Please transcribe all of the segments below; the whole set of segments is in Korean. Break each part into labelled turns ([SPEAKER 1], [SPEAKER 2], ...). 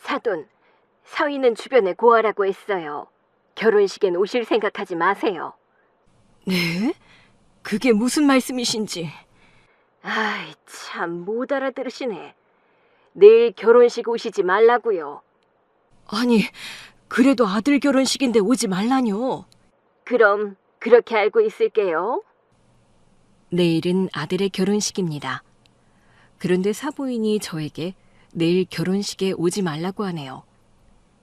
[SPEAKER 1] 사돈, 서희는 주변에 고하라고 했어요. 결혼식엔 오실 생각하지 마세요.
[SPEAKER 2] 네? 그게 무슨 말씀이신지.
[SPEAKER 1] 아이, 참 못 알아들으시네. 내일 결혼식 오시지 말라고요.
[SPEAKER 2] 아니, 그래도 아들 결혼식인데 오지 말라뇨.
[SPEAKER 1] 그럼 그렇게 알고 있을게요.
[SPEAKER 2] 내일은 아들의 결혼식입니다. 그런데 사부인이 저에게 내일 결혼식에 오지 말라고 하네요.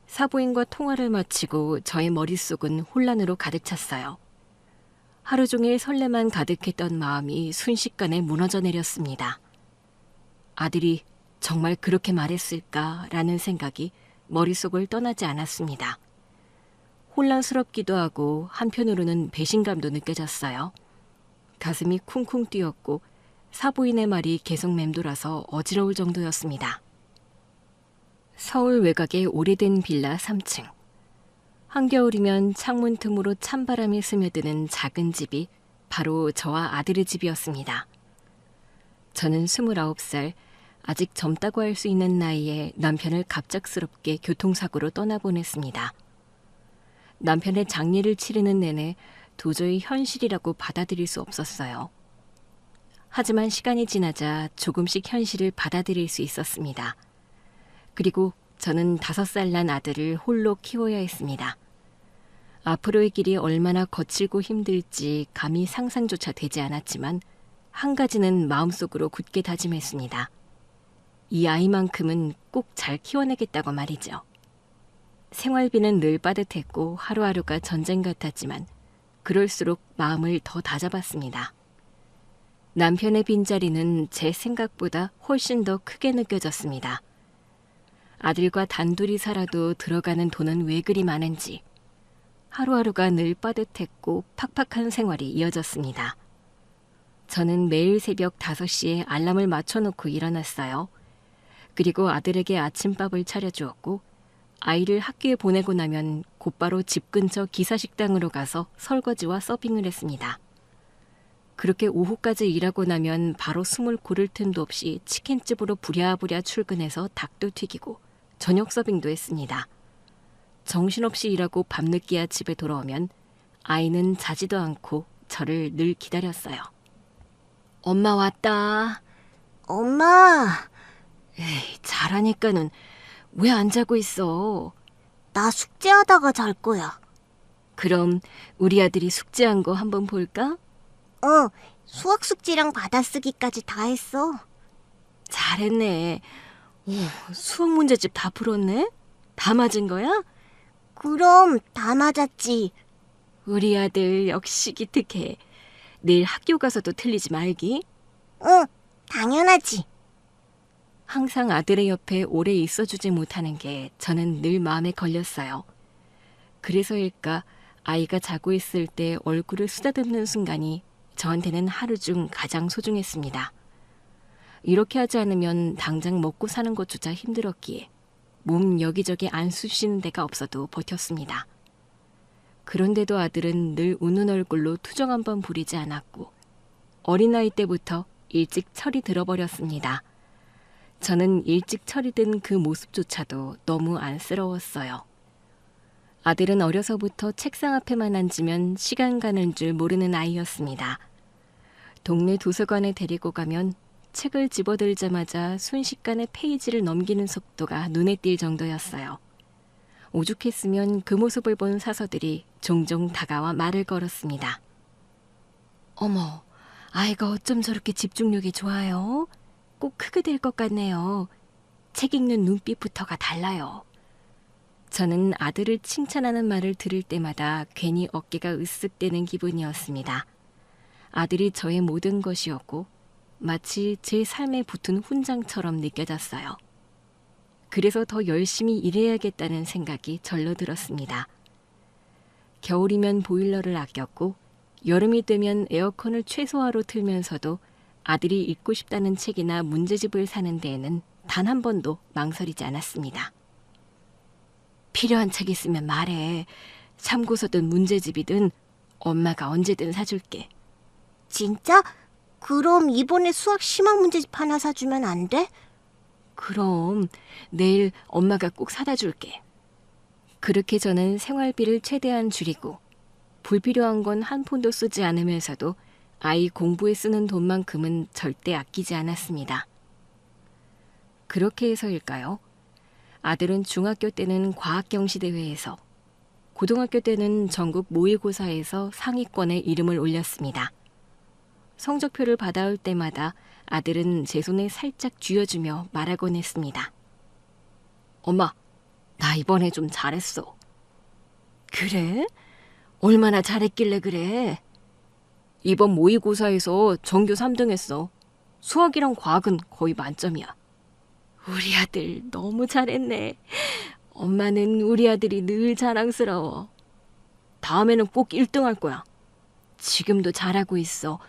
[SPEAKER 2] 사부인과 통화를 마치고 저의 머릿속은 혼란으로 가득 찼어요. 하루 종일 설레만 가득했던 마음이 순식간에 무너져 내렸습니다. 아들이 정말 그렇게 말했을까라는 생각이 머릿속을 떠나지 않았습니다. 혼란스럽기도 하고 한편으로는 배신감도 느껴졌어요. 가슴이 쿵쿵 뛰었고 사부인의 말이 계속 맴돌아서 어지러울 정도였습니다. 서울 외곽의 오래된 빌라 3층. 한겨울이면 창문 틈으로 찬바람이 스며드는 작은 집이 바로 저와 아들의 집이었습니다. 저는 29살, 아직 젊다고 할 수 있는 나이에 남편을 갑작스럽게 교통사고로 떠나보냈습니다. 남편의 장례를 치르는 내내 도저히 현실이라고 받아들일 수 없었어요. 하지만 시간이 지나자 조금씩 현실을 받아들일 수 있었습니다. 그리고 저는 5살 난 아들을 홀로 키워야 했습니다. 앞으로의 길이 얼마나 거칠고 힘들지 감히 상상조차 되지 않았지만 한 가지는 마음속으로 굳게 다짐했습니다. 이 아이만큼은 꼭 잘 키워내겠다고 말이죠. 생활비는 늘 빠듯했고 하루하루가 전쟁 같았지만 그럴수록 마음을 더 다잡았습니다. 남편의 빈자리는 제 생각보다 훨씬 더 크게 느껴졌습니다. 아들과 단둘이 살아도 들어가는 돈은 왜 그리 많은지 하루하루가 늘 빠듯했고 팍팍한 생활이 이어졌습니다. 저는 매일 새벽 5시에 알람을 맞춰놓고 일어났어요. 그리고 아들에게 아침밥을 차려주었고 아이를 학교에 보내고 나면 곧바로 집 근처 기사식당으로 가서 설거지와 서빙을 했습니다. 그렇게 오후까지 일하고 나면 바로 숨을 고를 틈도 없이 치킨집으로 부랴부랴 출근해서 닭도 튀기고 저녁 서빙도 했습니다. 정신없이 일하고 밤늦게야 집에 돌아오면 아이는 자지도 않고 저를 늘 기다렸어요. 엄마 왔다.
[SPEAKER 3] 엄마,
[SPEAKER 2] 에이, 자라니까는 왜 안 자고 있어?
[SPEAKER 3] 나 숙제하다가 잘 거야.
[SPEAKER 2] 그럼 우리 아들이 숙제한 거 한번 볼까?
[SPEAKER 3] 수학 숙제랑 받아쓰기까지 다 했어.
[SPEAKER 2] 잘했네. 수학 문제집 다 풀었네? 다 맞은 거야?
[SPEAKER 3] 그럼 다 맞았지.
[SPEAKER 2] 우리 아들 역시 기특해. 내일 학교 가서도 틀리지 말기.
[SPEAKER 3] 응, 당연하지.
[SPEAKER 2] 항상 아들의 옆에 오래 있어주지 못하는 게 저는 늘 마음에 걸렸어요. 그래서일까 아이가 자고 있을 때 얼굴을 쓰다듬는 순간이 저한테는 하루 중 가장 소중했습니다. 이렇게 하지 않으면 당장 먹고 사는 것조차 힘들었기에 몸 여기저기 안 쑤시는 데가 없어도 버텼습니다. 그런데도 아들은 늘 웃는 얼굴로 투정 한 번 부리지 않았고 어린아이 때부터 일찍 철이 들어버렸습니다. 저는 일찍 철이 든 그 모습조차도 너무 안쓰러웠어요. 아들은 어려서부터 책상 앞에만 앉으면 시간 가는 줄 모르는 아이였습니다. 동네 도서관에 데리고 가면 책을 집어들자마자 순식간에 페이지를 넘기는 속도가 눈에 띌 정도였어요. 오죽했으면 그 모습을 본 사서들이 종종 다가와 말을 걸었습니다. 어머, 아이가 어쩜 저렇게 집중력이 좋아요? 꼭 크게 될 것 같네요. 책 읽는 눈빛부터가 달라요. 저는 아들을 칭찬하는 말을 들을 때마다 괜히 어깨가 으쓱대는 기분이었습니다. 아들이 저의 모든 것이었고 마치 제 삶에 붙은 훈장처럼 느껴졌어요. 그래서 더 열심히 일해야겠다는 생각이 절로 들었습니다. 겨울이면 보일러를 아꼈고 여름이 되면 에어컨을 최소화로 틀면서도 아들이 읽고 싶다는 책이나 문제집을 사는 데에는 단 한 번도 망설이지 않았습니다. 필요한 책 있으면 말해. 참고서든 문제집이든 엄마가 언제든 사줄게.
[SPEAKER 3] 진짜? 그럼 이번에 수학 심화 문제집 하나 사주면 안 돼?
[SPEAKER 2] 그럼 내일 엄마가 꼭 사다 줄게. 그렇게 저는 생활비를 최대한 줄이고 불필요한 건 한 푼도 쓰지 않으면서도 아이 공부에 쓰는 돈만큼은 절대 아끼지 않았습니다. 그렇게 해서일까요? 아들은 중학교 때는 과학경시대회에서, 고등학교 때는 전국 모의고사에서 상위권에 이름을 올렸습니다. 성적표를 받아올 때마다 아들은 제 손에 살짝 쥐어주며 말하곤 했습니다. 엄마, 나 이번에 좀 잘했어. 그래? 얼마나 잘했길래 그래? 이번 모의고사에서 전교 3등 했어. 수학이랑 과학은 거의 만점이야. 우리 아들 너무 잘했네. 엄마는 우리 아들이 늘 자랑스러워. 다음에는 꼭 1등 할 거야. 지금도 잘하고 있어.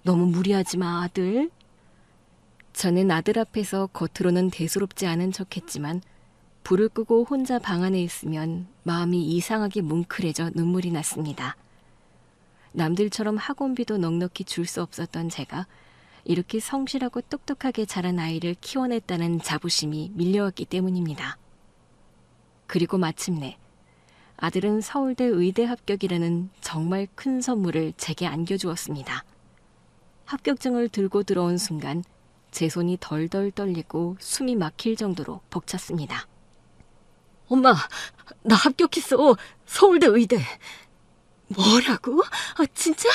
[SPEAKER 2] 너무 무리하지 마, 아들. 저는 아들 앞에서 겉으로는 대수롭지 않은 척했지만 불을 끄고 혼자 방 안에 있으면 마음이 이상하게 뭉클해져 눈물이 났습니다. 남들처럼 학원비도 넉넉히 줄 수 없었던 제가 이렇게 성실하고 똑똑하게 자란 아이를 키워냈다는 자부심이 밀려왔기 때문입니다. 그리고 마침내 아들은 서울대 의대 합격이라는 정말 큰 선물을 제게 안겨주었습니다. 합격증을 들고 들어온 순간 제 손이 덜덜 떨리고 숨이 막힐 정도로 벅찼습니다. 엄마, 나 합격했어. 서울대 의대. 뭐라고? 아, 진짜?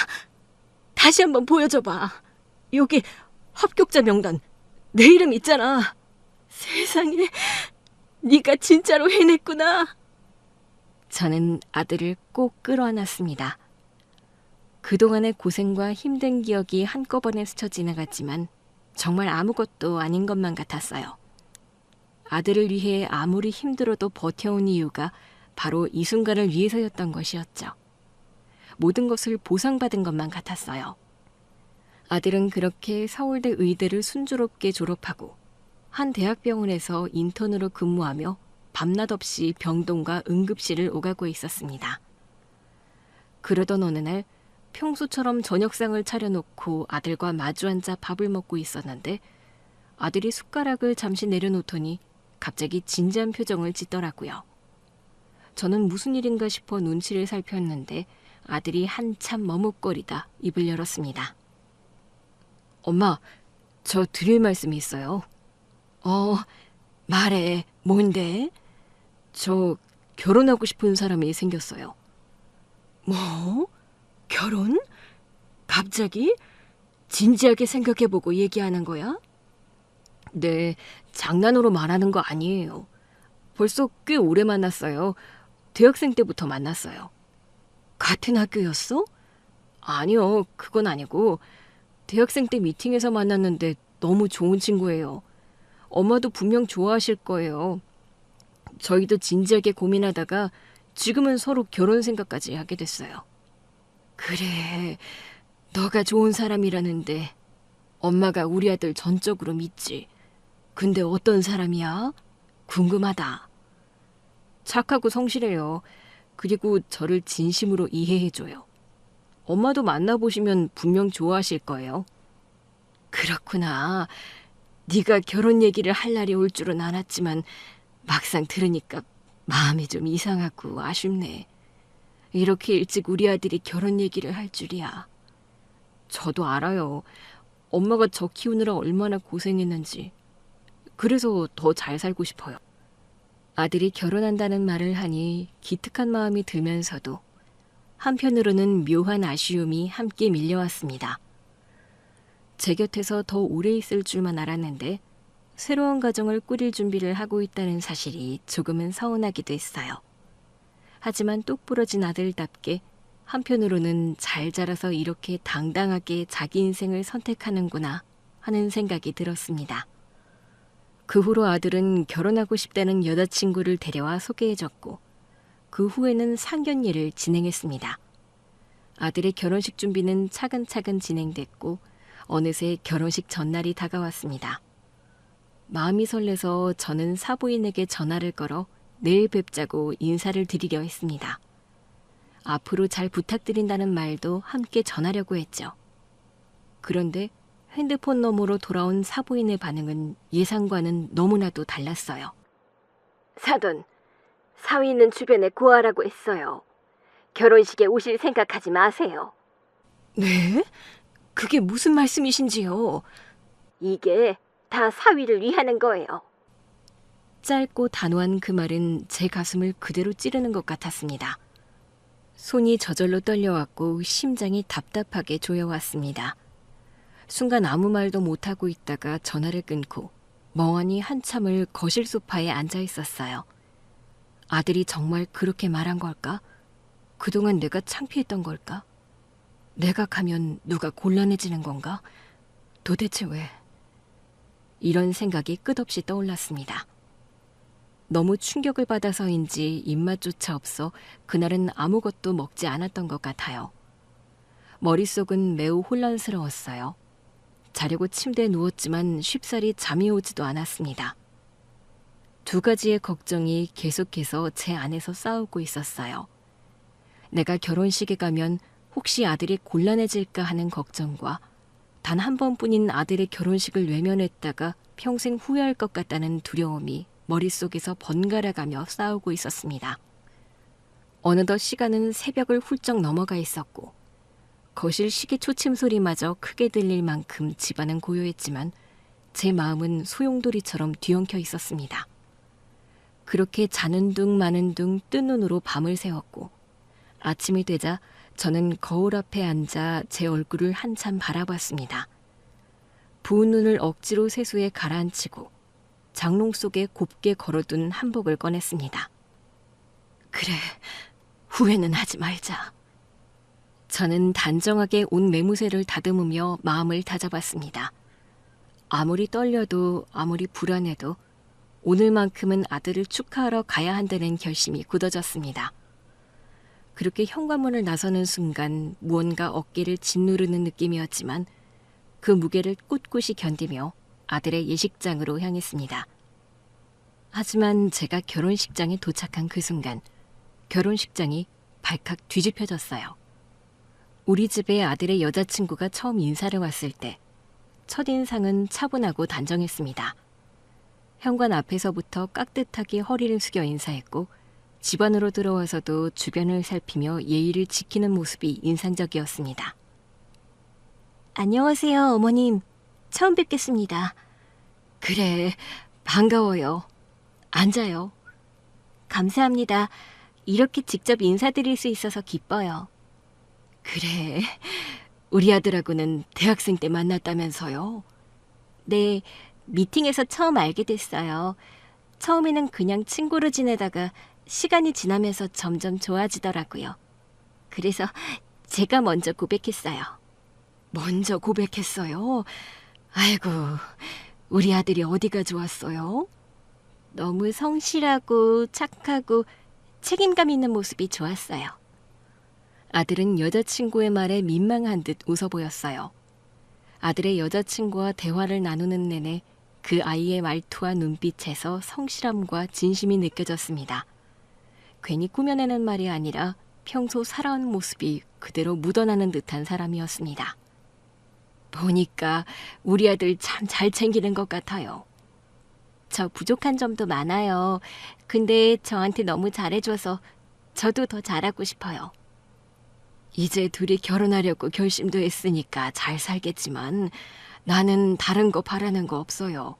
[SPEAKER 2] 다시 한번 보여줘봐. 여기 합격자 명단, 내 이름 있잖아. 세상에, 네가 진짜로 해냈구나. 저는 아들을 꼭 끌어안았습니다. 그동안의 고생과 힘든 기억이 한꺼번에 스쳐 지나갔지만 정말 아무것도 아닌 것만 같았어요. 아들을 위해 아무리 힘들어도 버텨온 이유가 바로 이 순간을 위해서였던 것이었죠. 모든 것을 보상받은 것만 같았어요. 아들은 그렇게 서울대 의대를 순조롭게 졸업하고 한 대학병원에서 인턴으로 근무하며 밤낮 없이 병동과 응급실을 오가고 있었습니다. 그러던 어느 날 평소처럼 저녁상을 차려놓고 아들과 마주 앉아 밥을 먹고 있었는데 아들이 숟가락을 잠시 내려놓더니 갑자기 진지한 표정을 짓더라고요. 저는 무슨 일인가 싶어 눈치를 살폈는데 아들이 한참 머뭇거리다 입을 열었습니다. 엄마, 저 드릴 말씀이 있어요. 말해. 뭔데? 저 결혼하고 싶은 사람이 생겼어요. 뭐? 결혼? 갑자기? 진지하게 생각해보고 얘기하는 거야? 네, 장난으로 말하는 거 아니에요. 벌써 꽤 오래 만났어요. 대학생 때부터 만났어요. 같은 학교였어? 아니요, 그건 아니고 대학생 때 미팅에서 만났는데 너무 좋은 친구예요. 엄마도 분명 좋아하실 거예요. 저희도 진지하게 고민하다가 지금은 서로 결혼 생각까지 하게 됐어요. 그래, 너가 좋은 사람이라는데 엄마가 우리 아들 전적으로 믿지. 근데 어떤 사람이야? 궁금하다. 착하고 성실해요. 그리고 저를 진심으로 이해해줘요. 엄마도 만나보시면 분명 좋아하실 거예요. 그렇구나. 네가 결혼 얘기를 할 날이 올 줄은 알았지만 막상 들으니까 마음이 좀 이상하고 아쉽네. 이렇게 일찍 우리 아들이 결혼 얘기를 할 줄이야. 저도 알아요. 엄마가 저 키우느라 얼마나 고생했는지. 그래서 더 잘 살고 싶어요. 아들이 결혼한다는 말을 하니 기특한 마음이 들면서도 한편으로는 묘한 아쉬움이 함께 밀려왔습니다. 제 곁에서 더 오래 있을 줄만 알았는데 새로운 가정을 꾸릴 준비를 하고 있다는 사실이 조금은 서운하기도 했어요. 하지만 똑부러진 아들답게 한편으로는 잘 자라서 이렇게 당당하게 자기 인생을 선택하는구나 하는 생각이 들었습니다. 그 후로 아들은 결혼하고 싶다는 여자친구를 데려와 소개해줬고 그 후에는 상견례를 진행했습니다. 아들의 결혼식 준비는 차근차근 진행됐고 어느새 결혼식 전날이 다가왔습니다. 마음이 설레서 저는 사부인에게 전화를 걸어 내일 뵙자고 인사를 드리려 했습니다. 앞으로 잘 부탁드린다는 말도 함께 전하려고 했죠. 그런데 핸드폰 너머로 돌아온 사부인의 반응은 예상과는 너무나도 달랐어요.
[SPEAKER 1] 사돈, 사위는 주변에 고하라고 했어요. 결혼식에 오실 생각하지 마세요.
[SPEAKER 2] 네? 그게 무슨 말씀이신지요?
[SPEAKER 1] 이게 다 사위를 위하는 거예요.
[SPEAKER 2] 짧고 단호한 그 말은 제 가슴을 그대로 찌르는 것 같았습니다. 손이 저절로 떨려왔고 심장이 답답하게 조여왔습니다. 순간 아무 말도 못하고 있다가 전화를 끊고 멍하니 한참을 거실 소파에 앉아 있었어요. 아들이 정말 그렇게 말한 걸까? 그동안 내가 창피했던 걸까? 내가 가면 누가 곤란해지는 건가? 도대체 왜? 이런 생각이 끝없이 떠올랐습니다. 너무 충격을 받아서인지 입맛조차 없어 그날은 아무것도 먹지 않았던 것 같아요. 머릿속은 매우 혼란스러웠어요. 자려고 침대에 누웠지만 쉽사리 잠이 오지도 않았습니다. 두 가지의 걱정이 계속해서 제 안에서 싸우고 있었어요. 내가 결혼식에 가면 혹시 아들이 곤란해질까 하는 걱정과 단 한 번뿐인 아들의 결혼식을 외면했다가 평생 후회할 것 같다는 두려움이 머릿속에서 번갈아가며 싸우고 있었습니다. 어느덧 시간은 새벽을 훌쩍 넘어가 있었고 거실 시계 초침 소리마저 크게 들릴 만큼 집안은 고요했지만 제 마음은 소용돌이처럼 뒤엉켜 있었습니다. 그렇게 자는 둥 마는 둥 뜬 눈으로 밤을 새웠고 아침이 되자 저는 거울 앞에 앉아 제 얼굴을 한참 바라봤습니다. 부은 눈을 억지로 세수에 가라앉히고 장롱 속에 곱게 걸어둔 한복을 꺼냈습니다. 그래, 후회는 하지 말자. 저는 단정하게 옷 매무새를 다듬으며 마음을 다잡았습니다. 아무리 떨려도 아무리 불안해도 오늘만큼은 아들을 축하하러 가야 한다는 결심이 굳어졌습니다. 그렇게 현관문을 나서는 순간 무언가 어깨를 짓누르는 느낌이었지만 그 무게를 꿋꿋이 견디며 아들의 예식장으로 향했습니다. 하지만 제가 결혼식장에 도착한 그 순간 결혼식장이 발칵 뒤집혀졌어요. 우리 집에 아들의 여자친구가 처음 인사를 왔을 때 첫인상은 차분하고 단정했습니다. 현관 앞에서부터 깍듯하게 허리를 숙여 인사했고 집 안으로 들어와서도 주변을 살피며 예의를 지키는 모습이 인상적이었습니다.
[SPEAKER 3] 안녕하세요, 어머님. 처음 뵙겠습니다.
[SPEAKER 2] 그래, 반가워요. 앉아요.
[SPEAKER 3] 감사합니다. 이렇게 직접 인사드릴 수 있어서 기뻐요.
[SPEAKER 2] 그래, 우리 아들하고는 대학생 때 만났다면서요?
[SPEAKER 3] 네, 미팅에서 처음 알게 됐어요. 처음에는 그냥 친구로 지내다가 시간이 지나면서 점점 좋아지더라고요. 그래서 제가 먼저 고백했어요.
[SPEAKER 2] 먼저 고백했어요? 아이고, 우리 아들이 어디가 좋았어요?
[SPEAKER 3] 너무 성실하고 착하고 책임감 있는 모습이 좋았어요.
[SPEAKER 2] 아들은 여자친구의 말에 민망한 듯 웃어 보였어요. 아들의 여자친구와 대화를 나누는 내내 그 아이의 말투와 눈빛에서 성실함과 진심이 느껴졌습니다. 괜히 꾸며내는 말이 아니라 평소 살아온 모습이 그대로 묻어나는 듯한 사람이었습니다. 보니까 우리 아들 참 잘 챙기는 것 같아요.
[SPEAKER 3] 저 부족한 점도 많아요. 근데 저한테 너무 잘해줘서 저도 더 잘하고 싶어요.
[SPEAKER 2] 이제 둘이 결혼하려고 결심도 했으니까 잘 살겠지만 나는 다른 거 바라는 거 없어요.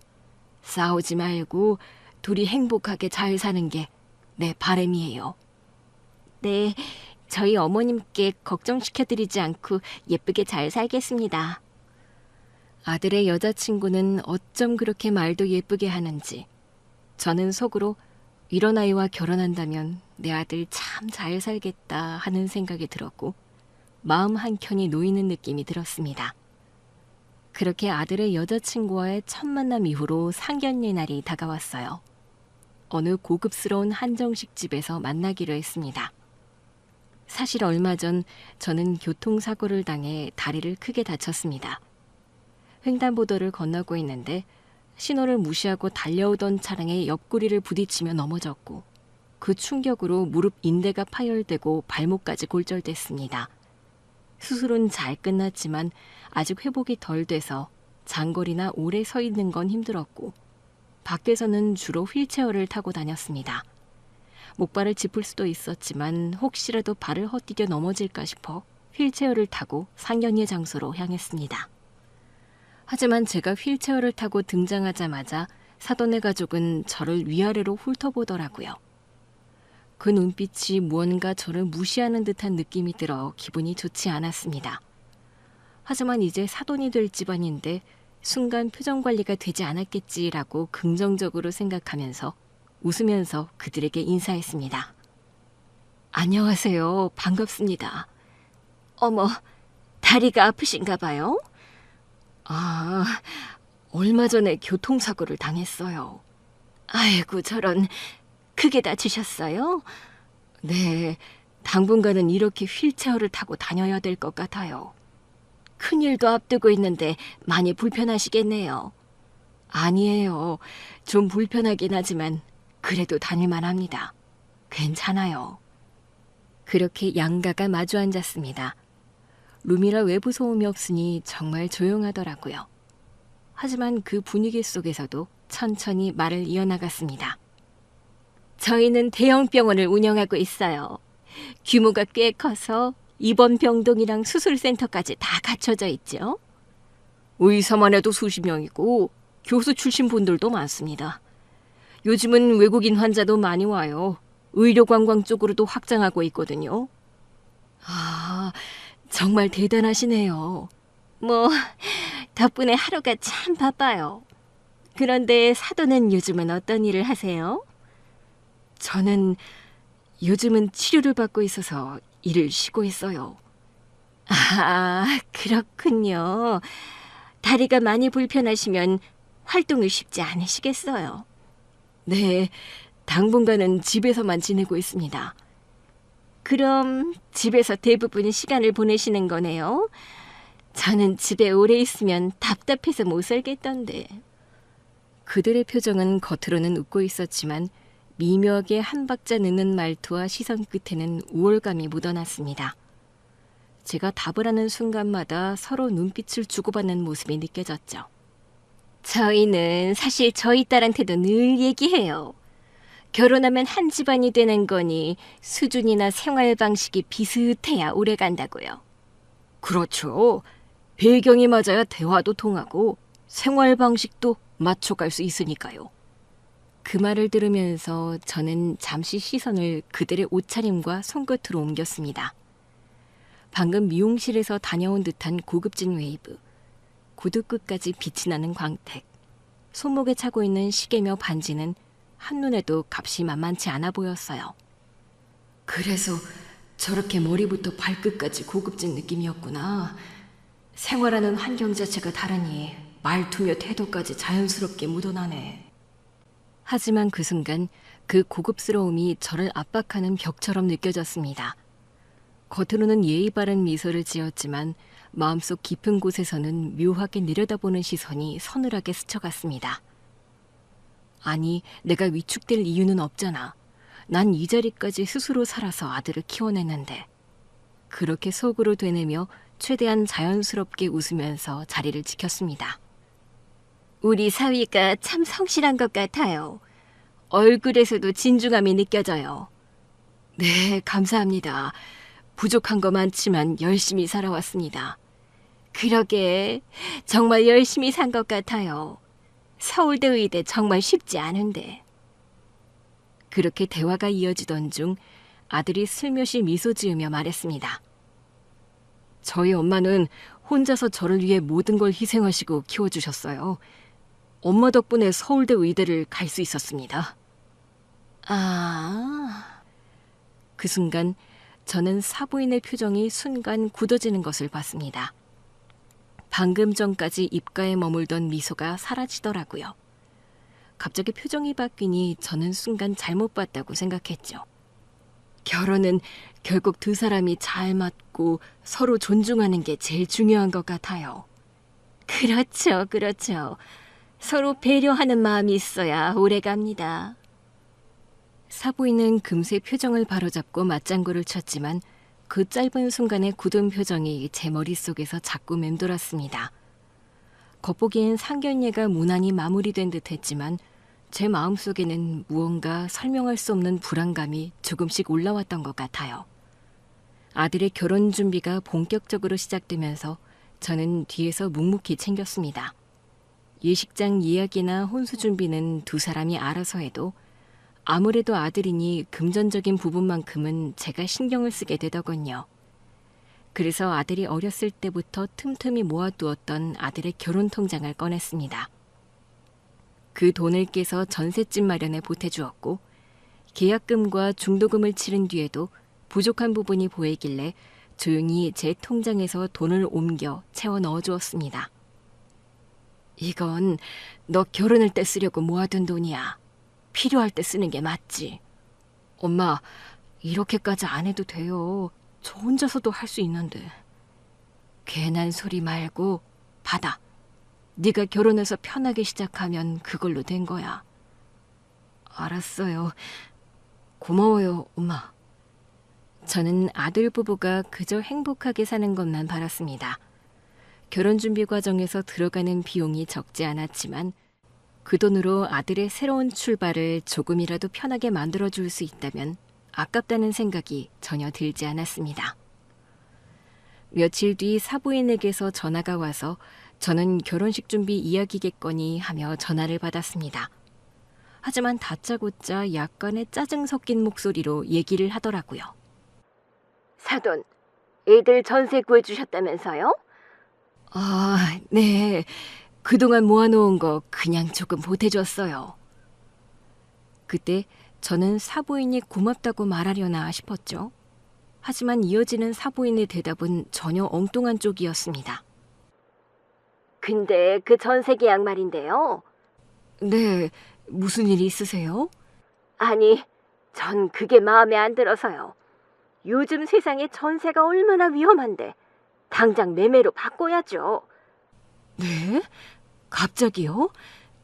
[SPEAKER 2] 싸우지 말고 둘이 행복하게 잘 사는 게 내 바람이에요.
[SPEAKER 3] 네, 저희 어머님께 걱정시켜드리지 않고 예쁘게 잘 살겠습니다.
[SPEAKER 2] 아들의 여자친구는 어쩜 그렇게 말도 예쁘게 하는지 저는 속으로 이런 아이와 결혼한다면 내 아들 참 잘 살겠다 하는 생각이 들었고 마음 한켠이 놓이는 느낌이 들었습니다. 그렇게 아들의 여자친구와의 첫 만남 이후로 상견례 날이 다가왔어요. 어느 고급스러운 한정식 집에서 만나기로 했습니다. 사실 얼마 전 저는 교통사고를 당해 다리를 크게 다쳤습니다. 횡단보도를 건너고 있는데 신호를 무시하고 달려오던 차량의 옆구리를 부딪히며 넘어졌고 그 충격으로 무릎 인대가 파열되고 발목까지 골절됐습니다. 수술은 잘 끝났지만 아직 회복이 덜 돼서 장거리나 오래 서 있는 건 힘들었고 밖에서는 주로 휠체어를 타고 다녔습니다. 목발을 짚을 수도 있었지만 혹시라도 발을 헛디뎌 넘어질까 싶어 휠체어를 타고 상견례 장소로 향했습니다. 하지만 제가 휠체어를 타고 등장하자마자 사돈의 가족은 저를 위아래로 훑어보더라고요. 그 눈빛이 무언가 저를 무시하는 듯한 느낌이 들어 기분이 좋지 않았습니다. 하지만 이제 사돈이 될 집안인데 순간 표정 관리가 되지 않았겠지라고 긍정적으로 생각하면서 웃으면서 그들에게 인사했습니다. 안녕하세요. 반갑습니다.
[SPEAKER 3] 어머, 다리가 아프신가 봐요?
[SPEAKER 2] 아, 얼마 전에 교통사고를 당했어요.
[SPEAKER 3] 아이고, 저런. 크게 다치셨어요?
[SPEAKER 2] 네, 당분간은 이렇게 휠체어를 타고 다녀야 될 것 같아요.
[SPEAKER 3] 큰일도 앞두고 있는데 많이 불편하시겠네요.
[SPEAKER 2] 아니에요. 좀 불편하긴 하지만 그래도 다닐만 합니다. 괜찮아요. 그렇게 양가가 마주 앉았습니다. 룸이라 외부 소음이 없으니 정말 조용하더라고요. 하지만 그 분위기 속에서도 천천히 말을 이어나갔습니다.
[SPEAKER 3] 저희는 대형 병원을 운영하고 있어요. 규모가 꽤 커서 입원 병동이랑 수술센터까지 다 갖춰져 있죠.
[SPEAKER 2] 의사만 해도 수십 명이고 교수 출신 분들도 많습니다. 요즘은 외국인 환자도 많이 와요. 의료 관광 쪽으로도 확장하고 있거든요. 아, 정말 대단하시네요.
[SPEAKER 3] 뭐 덕분에 하루가 참 바빠요. 그런데 사돈은 요즘은 어떤 일을 하세요?
[SPEAKER 2] 저는 요즘은 치료를 받고 있어서 일을 쉬고 있어요.
[SPEAKER 3] 아, 그렇군요. 다리가 많이 불편하시면 활동이 쉽지 않으시겠어요.
[SPEAKER 2] 네, 당분간은 집에서만 지내고 있습니다.
[SPEAKER 3] 그럼 집에서 대부분 시간을 보내시는 거네요. 저는 집에 오래 있으면 답답해서 못 살겠던데.
[SPEAKER 2] 그들의 표정은 겉으로는 웃고 있었지만 미묘하게 한 박자 늦는 말투와 시선 끝에는 우월감이 묻어났습니다. 제가 답을 하는 순간마다 서로 눈빛을 주고받는 모습이 느껴졌죠.
[SPEAKER 3] 저희는 사실 저희 딸한테도 늘 얘기해요. 결혼하면 한 집안이 되는 거니 수준이나 생활 방식이 비슷해야 오래 간다고요.
[SPEAKER 2] 그렇죠. 배경이 맞아야 대화도 통하고 생활 방식도 맞춰갈 수 있으니까요. 그 말을 들으면서 저는 잠시 시선을 그들의 옷차림과 손끝으로 옮겼습니다. 방금 미용실에서 다녀온 듯한 고급진 웨이브, 구두 끝까지 빛이 나는 광택, 손목에 차고 있는 시계며 반지는 한눈에도 값이 만만치 않아 보였어요. 그래서 저렇게 머리부터 발끝까지 고급진 느낌이었구나. 생활하는 환경 자체가 다르니 말투며 태도까지 자연스럽게 묻어나네. 하지만 그 순간 그 고급스러움이 저를 압박하는 벽처럼 느껴졌습니다. 겉으로는 예의 바른 미소를 지었지만 마음속 깊은 곳에서는 묘하게 내려다보는 시선이 서늘하게 스쳐갔습니다. 아니, 내가 위축될 이유는 없잖아. 난 이 자리까지 스스로 살아서 아들을 키워냈는데. 그렇게 속으로 되뇌며 최대한 자연스럽게 웃으면서 자리를 지켰습니다.
[SPEAKER 3] 우리 사위가 참 성실한 것 같아요. 얼굴에서도 진중함이 느껴져요.
[SPEAKER 2] 네, 감사합니다. 부족한 거 많지만 열심히 살아왔습니다.
[SPEAKER 3] 그러게 정말 열심히 산 것 같아요. 서울대 의대 정말 쉽지 않은데.
[SPEAKER 2] 그렇게 대화가 이어지던 중 아들이 슬며시 미소 지으며 말했습니다. 저희 엄마는 혼자서 저를 위해 모든 걸 희생하시고 키워주셨어요. 엄마 덕분에 서울대 의대를 갈 수 있었습니다.
[SPEAKER 3] 아,
[SPEAKER 2] 그 순간 저는 사부인의 표정이 순간 굳어지는 것을 봤습니다. 방금 전까지 입가에 머물던 미소가 사라지더라고요. 갑자기 표정이 바뀌니 저는 순간 잘못 봤다고 생각했죠. 결혼은 결국 두 사람이 잘 맞고 서로 존중하는 게 제일 중요한 것 같아요.
[SPEAKER 3] 그렇죠, 그렇죠. 서로 배려하는 마음이 있어야 오래 갑니다.
[SPEAKER 2] 사부인은 금세 표정을 바로잡고 맞장구를 쳤지만 그 짧은 순간의 굳은 표정이 제 머릿속에서 자꾸 맴돌았습니다. 겉보기엔 상견례가 무난히 마무리된 듯했지만 제 마음속에는 무언가 설명할 수 없는 불안감이 조금씩 올라왔던 것 같아요. 아들의 결혼 준비가 본격적으로 시작되면서 저는 뒤에서 묵묵히 챙겼습니다. 예식장 예약이나 혼수 준비는 두 사람이 알아서 해도 아무래도 아들이니 금전적인 부분만큼은 제가 신경을 쓰게 되더군요. 그래서 아들이 어렸을 때부터 틈틈이 모아두었던 아들의 결혼 통장을 꺼냈습니다. 그 돈을 깨서 전셋집 마련에 보태주었고 계약금과 중도금을 치른 뒤에도 부족한 부분이 보이길래 조용히 제 통장에서 돈을 옮겨 채워 넣어주었습니다. 이건 너 결혼할 때 쓰려고 모아둔 돈이야. 필요할 때 쓰는 게 맞지. 엄마, 이렇게까지 안 해도 돼요. 저 혼자서도 할 수 있는데. 괜한 소리 말고 받아. 네가 결혼해서 편하게 시작하면 그걸로 된 거야. 알았어요. 고마워요, 엄마. 저는 아들 부부가 그저 행복하게 사는 것만 바랐습니다. 결혼 준비 과정에서 들어가는 비용이 적지 않았지만 그 돈으로 아들의 새로운 출발을 조금이라도 편하게 만들어줄 수 있다면 아깝다는 생각이 전혀 들지 않았습니다. 며칠 뒤 사부인에게서 전화가 와서 저는 결혼식 준비 이야기겠거니 하며 전화를 받았습니다. 하지만 다짜고짜 약간의 짜증 섞인 목소리로 얘기를 하더라고요.
[SPEAKER 1] 사돈, 애들 전세 구해주셨다면서요?
[SPEAKER 2] 아, 네. 그동안 모아놓은 거 그냥 조금 보태줬어요. 그때 저는 사부인이 고맙다고 말하려나 싶었죠. 하지만 이어지는 사부인의 대답은 전혀 엉뚱한 쪽이었습니다.
[SPEAKER 1] 근데 그 전세 계약 말인데요.
[SPEAKER 2] 네, 무슨 일이 있으세요?
[SPEAKER 1] 아니, 전 그게 마음에 안 들어서요. 요즘 세상에 전세가 얼마나 위험한데 당장 매매로 바꿔야죠.
[SPEAKER 2] 네? 갑자기요?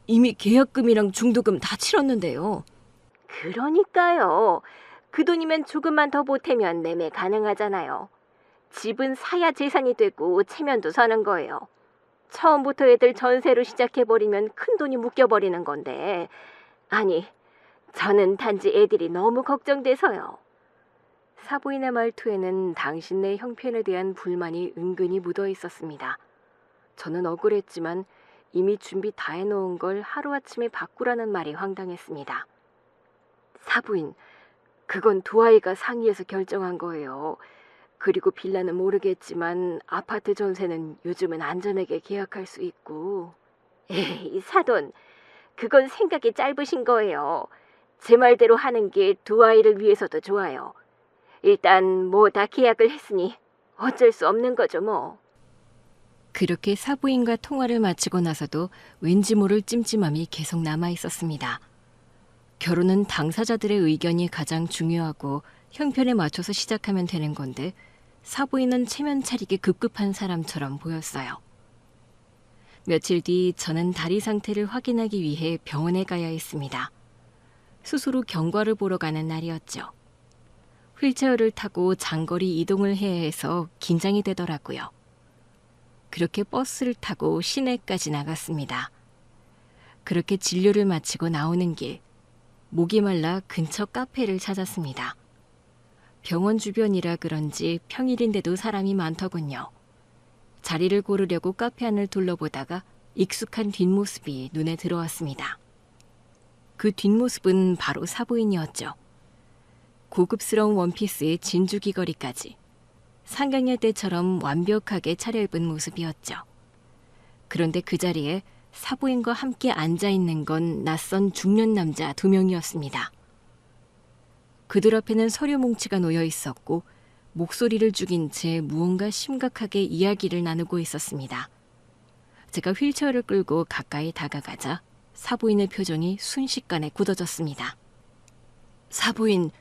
[SPEAKER 2] 이미 계약금이랑 중도금 다 치렀는데요.
[SPEAKER 1] 그러니까요. 그 돈이면 조금만 더 보태면 매매 가능하잖아요. 집은 사야 재산이 되고 체면도 서는 거예요. 처음부터 애들 전세로 시작해버리면 큰 돈이 묶여버리는 건데. 아니, 저는 단지 애들이 너무 걱정돼서요. 사부인의 말투에는 당신네 형편에 대한 불만이 은근히 묻어 있었습니다. 저는 억울했지만 이미 준비 다 해놓은 걸 하루아침에 바꾸라는 말이 황당했습니다. 사부인, 그건 두 아이가 상의해서 결정한 거예요. 그리고 빌라는 모르겠지만 아파트 전세는 요즘은 안전하게 계약할 수 있고. 에이, 사돈, 그건 생각이 짧으신 거예요. 제 말대로 하는 게 두 아이를 위해서도 좋아요. 일단 뭐 다 계약을 했으니 어쩔 수 없는 거죠 뭐.
[SPEAKER 2] 그렇게 사부인과 통화를 마치고 나서도 왠지 모를 찜찜함이 계속 남아 있었습니다. 결혼은 당사자들의 의견이 가장 중요하고 형편에 맞춰서 시작하면 되는 건데 사부인은 체면 차리기 급급한 사람처럼 보였어요. 며칠 뒤 저는 다리 상태를 확인하기 위해 병원에 가야 했습니다. 수술 후 경과를 보러 가는 날이었죠. 휠체어를 타고 장거리 이동을 해야 해서 긴장이 되더라고요. 그렇게 버스를 타고 시내까지 나갔습니다. 그렇게 진료를 마치고 나오는 길, 목이 말라 근처 카페를 찾았습니다. 병원 주변이라 그런지 평일인데도 사람이 많더군요. 자리를 고르려고 카페 안을 둘러보다가 익숙한 뒷모습이 눈에 들어왔습니다. 그 뒷모습은 바로 사부인이었죠. 고급스러운 원피스에 진주 귀걸이까지 상견례 때처럼 완벽하게 차려입은 모습이었죠. 그런데 그 자리에 사부인과 함께 앉아있는 건 낯선 중년 남자 2명이었습니다. 그들 앞에는 서류 뭉치가 놓여 있었고 목소리를 죽인 채 무언가 심각하게 이야기를 나누고 있었습니다. 제가 휠체어를 끌고 가까이 다가가자 사부인의 표정이 순식간에 굳어졌습니다. 사부인,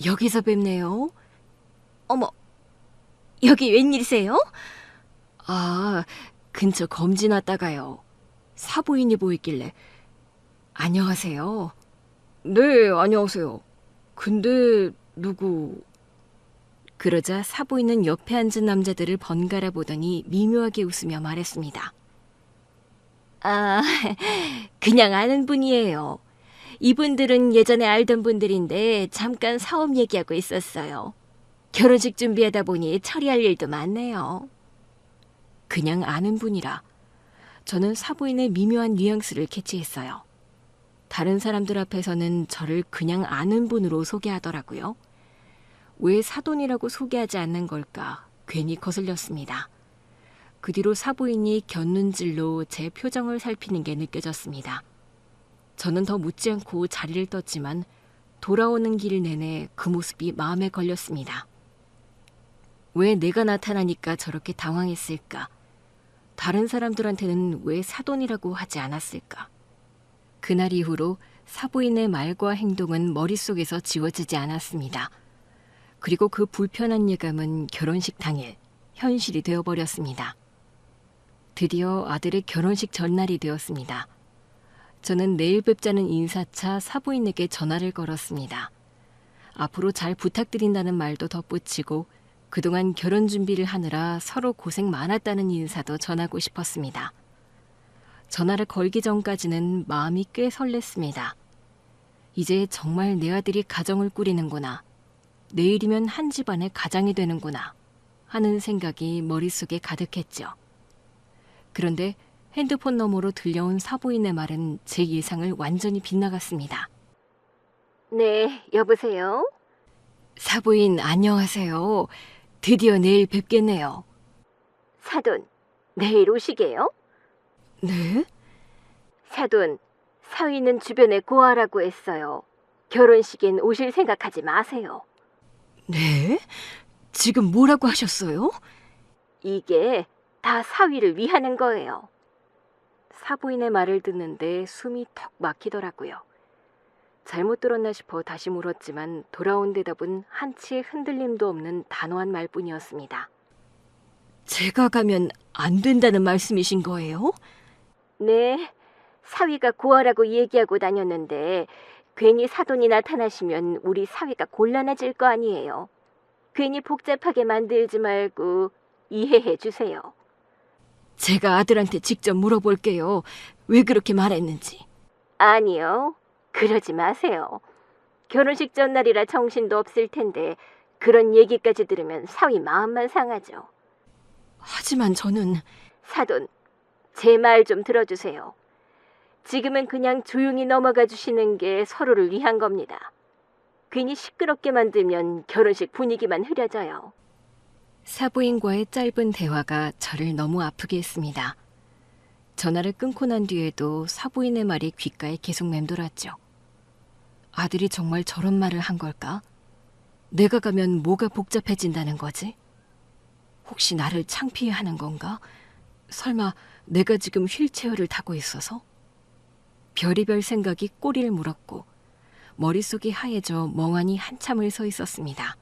[SPEAKER 2] 여기서 뵙네요. 어머, 여기 웬일이세요? 아, 근처 검진 왔다가요. 사부인이 보이길래. 안녕하세요. 네, 안녕하세요. 근데 누구... 그러자 사부인은 옆에 앉은 남자들을 번갈아 보더니 미묘하게 웃으며 말했습니다.
[SPEAKER 3] 아, 그냥 아는 분이에요. 이분들은 예전에 알던 분들인데 잠깐 사업 얘기하고 있었어요. 결혼식 준비하다 보니 처리할 일도 많네요.
[SPEAKER 2] 그냥 아는 분이라 저는 사부인의 미묘한 뉘앙스를 캐치했어요. 다른 사람들 앞에서는 저를 그냥 아는 분으로 소개하더라고요. 왜 사돈이라고 소개하지 않는 걸까 괜히 거슬렸습니다. 그 뒤로 사부인이 곁눈질로 제 표정을 살피는 게 느껴졌습니다. 저는 더 묻지 않고 자리를 떴지만 돌아오는 길 내내 그 모습이 마음에 걸렸습니다. 왜 내가 나타나니까 저렇게 당황했을까? 다른 사람들한테는 왜 사돈이라고 하지 않았을까? 그날 이후로 사부인의 말과 행동은 머릿속에서 지워지지 않았습니다. 그리고 그 불편한 예감은 결혼식 당일 현실이 되어버렸습니다. 드디어 아들의 결혼식 전날이 되었습니다. 저는 내일 뵙자는 인사차 사부인에게 전화를 걸었습니다. 앞으로 잘 부탁드린다는 말도 덧붙이고 그동안 결혼 준비를 하느라 서로 고생 많았다는 인사도 전하고 싶었습니다. 전화를 걸기 전까지는 마음이 꽤 설렜습니다. 이제 정말 내 아들이 가정을 꾸리는구나. 내일이면 한 집안의 가장이 되는구나 하는 생각이 머릿속에 가득했죠. 그런데 핸드폰 너머로 들려온 사부인의 말은 제 예상을 완전히 빗나갔습니다.
[SPEAKER 1] 네, 여보세요?
[SPEAKER 2] 사부인 안녕하세요. 드디어 내일 뵙겠네요.
[SPEAKER 1] 사돈, 내일 오시게요?
[SPEAKER 2] 네?
[SPEAKER 1] 사돈, 사위는 주변에 고하라고 했어요. 결혼식엔 오실 생각하지 마세요.
[SPEAKER 2] 네? 지금 뭐라고 하셨어요?
[SPEAKER 1] 이게 다 사위를 위하는 거예요. 사부인의 말을 듣는데 숨이 턱 막히더라고요. 잘못 들었나 싶어 다시 물었지만 돌아온 대답은 한치의 흔들림도 없는 단호한 말뿐이었습니다.
[SPEAKER 2] 제가 가면 안 된다는 말씀이신 거예요?
[SPEAKER 1] 네, 사위가 고하라고 얘기하고 다녔는데 괜히 사돈이 나타나시면 우리 사위가 곤란해질 거 아니에요. 괜히 복잡하게 만들지 말고 이해해 주세요.
[SPEAKER 2] 제가 아들한테 직접 물어볼게요. 왜 그렇게 말했는지.
[SPEAKER 1] 아니요, 그러지 마세요. 결혼식 전날이라 정신도 없을 텐데 그런 얘기까지 들으면 사위 마음만 상하죠.
[SPEAKER 2] 하지만 저는
[SPEAKER 1] 사돈, 제 말 좀 들어주세요. 지금은 그냥 조용히 넘어가 주시는 게 서로를 위한 겁니다. 괜히 시끄럽게 만들면 결혼식 분위기만 흐려져요.
[SPEAKER 2] 사부인과의 짧은 대화가 저를 너무 아프게 했습니다. 전화를 끊고 난 뒤에도 사부인의 말이 귓가에 계속 맴돌았죠. 아들이 정말 저런 말을 한 걸까? 내가 가면 뭐가 복잡해진다는 거지? 혹시 나를 창피해하는 건가? 설마 내가 지금 휠체어를 타고 있어서? 별의별 생각이 꼬리를 물었고 머릿속이 하얘져 멍하니 한참을 서 있었습니다.